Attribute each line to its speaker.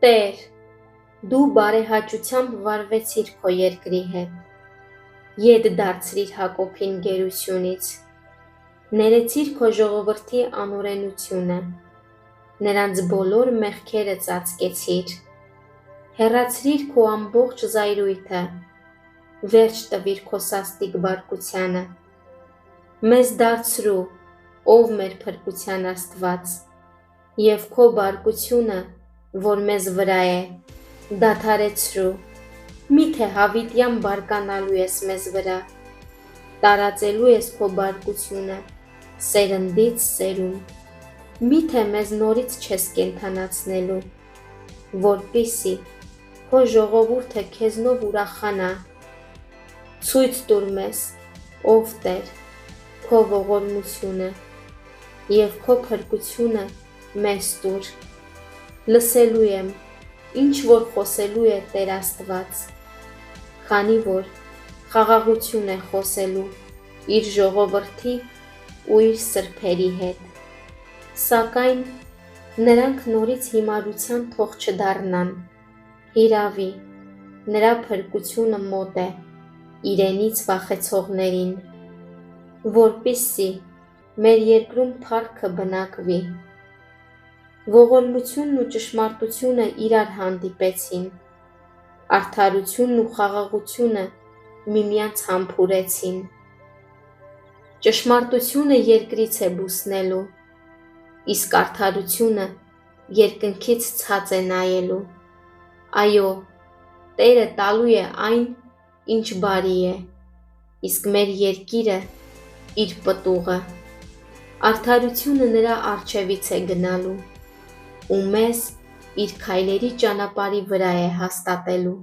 Speaker 1: Տեր, դու բարեհաճությամբ վարվեցիր քո երկրի հետ, ետ դարձրիր Հակոբին գերությունից, ներեցիր քո ժողովրդի անօրենությունը, նրանց բոլոր մեղքերը ծածկեցիր, հեռացրիր քո ամբողջ զայրույթը, վերջ տվիր քո սաստիկ բարկությանը, մեզ դարձրու, ով մեր փրկության Աստված, և քո բարկությունը, որ մեզ վրա է, դադարեցրու, միթե հավիտյան բարկանալու ես մեզ վրա, տարածելու ես քո բարկությունը, սերնդից սերունդ, միթե մեզ նորից չես կենդանացնելու, որպեսզի քո ժողովուրդը քեզնով ուրախանա, ցույց տուր մեզ, ով Տեր, քո ողորմությունը, և քո փրկությունը մեզ տուր, լսելու եմ, ինչ որ խոսելու է Տեր Աստված, քանի որ խաղաղություն է խոսելու իր ժողովրդի ու իր սրբերի հետ, սակայն նրանք նորից հիմարության թող չդառնան, հիրավի, նրա փրկությունը մոտ է իրենից վախեցողներին, որպեսզի մեր երկրում փառքը բնակվի, ողորմությունն ու ճշմարտությունը իրար հանդիպեցին, արդարությունն ու խաղաղությունը միմյանց համբուրեցին, ճշմարտությունը երկրից է բուսնելու, իսկ արդարությունը երկնքից ցած է նայելու, այո, Տերը տալու է այն, ինչ բարի է, իսկ մեր երկիրը իր պտուղը, արդարությունը նրա առջևից է գնալու, ու մեզ իր քայլերի ճանապարհի վրա է հաստատելու։